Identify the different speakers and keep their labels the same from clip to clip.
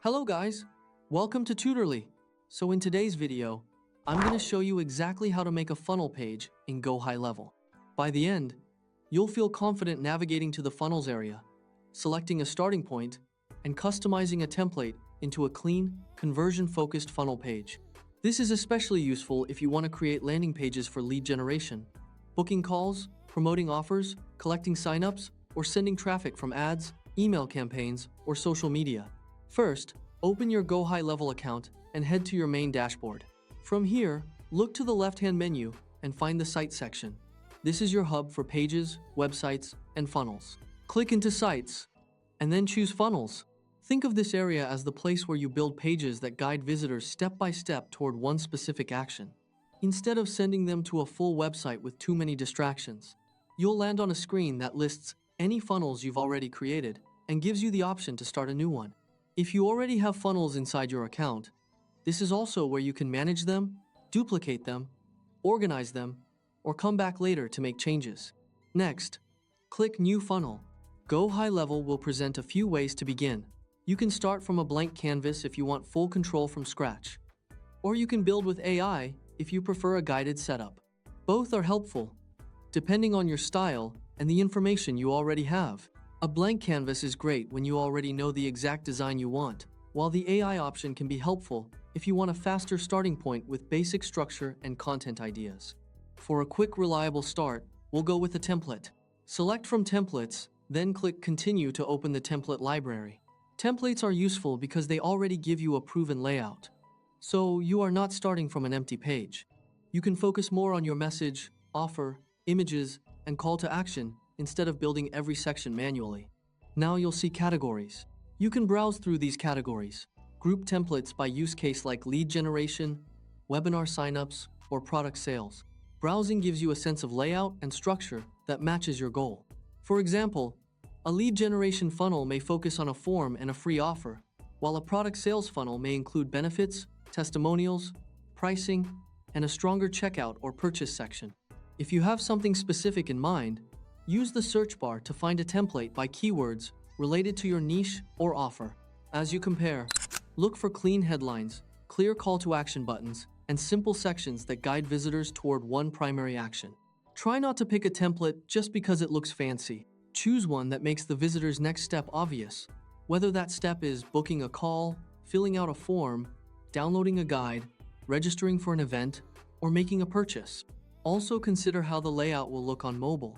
Speaker 1: Hello guys, welcome to Tutorly. So in today's video, I'm going to show you exactly how to make a funnel page in GoHighLevel. By the end, you'll feel confident navigating to the funnels area, selecting a starting point, and customizing a template into a clean, conversion-focused funnel page. This is especially useful if you want to create landing pages for lead generation, booking calls, promoting offers, collecting signups, or sending traffic from ads, email campaigns, or social media. First, open your GoHighLevel account and head to your main dashboard. From here, look to the left-hand menu and find the Sites section. This is your hub for pages, websites, and funnels. Click into Sites, and then choose Funnels. Think of this area as the place where you build pages that guide visitors step by step toward one specific action. Instead of sending them to a full website with too many distractions, you'll land on a screen that lists any funnels you've already created and gives you the option to start a new one. If you already have funnels inside your account, this is also where you can manage them, duplicate them, organize them, or come back later to make changes. Next, click New Funnel. GoHighLevel will present a few ways to begin. You can start from a blank canvas if you want full control from scratch, or you can build with AI if you prefer a guided setup. Both are helpful, depending on your style and the information you already have. A blank canvas is great when you already know the exact design you want, while the AI option can be helpful if you want a faster starting point with basic structure and content ideas. For a quick, reliable start, we'll go with a template. Select from Templates, then click Continue to open the template library. Templates are useful because they already give you a proven layout, so you are not starting from an empty page. You can focus more on your message, offer, images, and call to action instead of building every section manually. Now you'll see categories. You can browse through these categories. Group templates by use case like lead generation, webinar signups, or product sales. Browsing gives you a sense of layout and structure that matches your goal. For example, a lead generation funnel may focus on a form and a free offer, while a product sales funnel may include benefits, testimonials, pricing, and a stronger checkout or purchase section. If you have something specific in mind, use the search bar to find a template by keywords related to your niche or offer. As you compare, look for clean headlines, clear call to action buttons, and simple sections that guide visitors toward one primary action. Try not to pick a template just because it looks fancy. Choose one that makes the visitor's next step obvious, whether that step is booking a call, filling out a form, downloading a guide, registering for an event, or making a purchase. Also consider how the layout will look on mobile,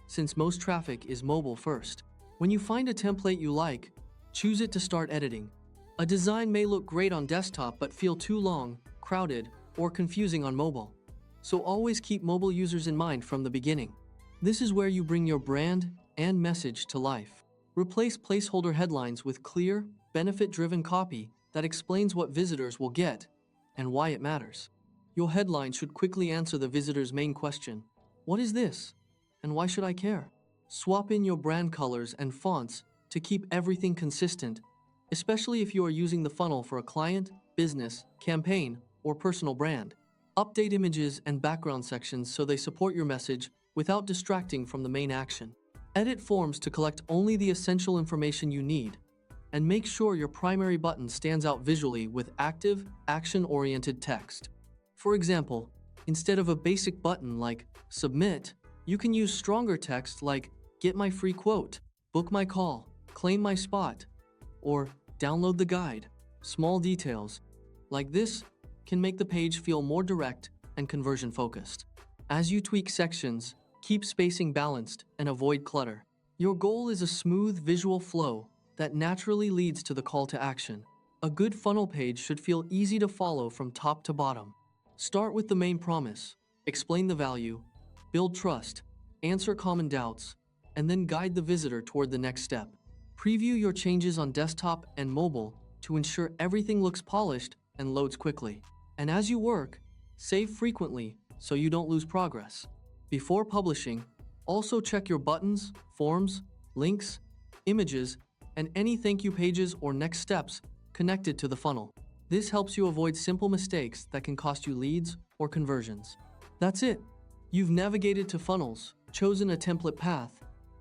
Speaker 1: since most traffic is mobile first. When you find a template you like, choose it to start editing. A design may look great on desktop but feel too long, crowded, or confusing on mobile. So always keep mobile users in mind from the beginning. This is where you bring your brand and message to life. Replace placeholder headlines with clear, benefit-driven copy that explains what visitors will get and why it matters. Your headline should quickly answer the visitor's main question: what is this? And why should I care? Swap in your brand colors and fonts to keep everything consistent, especially if you are using the funnel for a client, business, campaign, or personal brand. Update images and background sections so they support your message without distracting from the main action. Edit forms to collect only the essential information you need, and make sure your primary button stands out visually with active, action-oriented text. For example, instead of a basic button like Submit, you can use stronger text like Get my free quote, Book my call, Claim my spot, or Download the guide. Small details like this can make the page feel more direct and conversion-focused. As you tweak sections, keep spacing balanced and avoid clutter. Your goal is a smooth visual flow that naturally leads to the call to action. A good funnel page should feel easy to follow from top to bottom. Start with the main promise, explain the value, build trust, answer common doubts, and then guide the visitor toward the next step. Preview your changes on desktop and mobile to ensure everything looks polished and loads quickly. And as you work, save frequently so you don't lose progress. Before publishing, also check your buttons, forms, links, images, and any thank you pages or next steps connected to the funnel. This helps you avoid simple mistakes that can cost you leads or conversions. That's it. You've navigated to funnels, chosen a template path,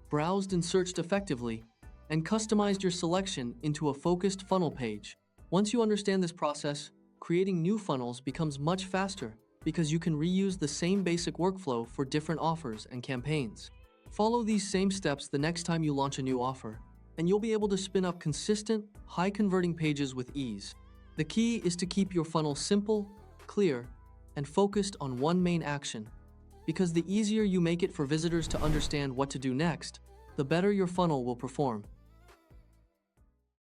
Speaker 1: browsed and searched effectively, and customized your selection into a focused funnel page. Once you understand this process, creating new funnels becomes much faster because you can reuse the same basic workflow for different offers and campaigns. Follow these same steps the next time you launch a new offer, and you'll be able to spin up consistent, high-converting pages with ease. The key is to keep your funnel simple, clear, and focused on one main action, because the easier you make it for visitors to understand what to do next, the better your funnel will perform.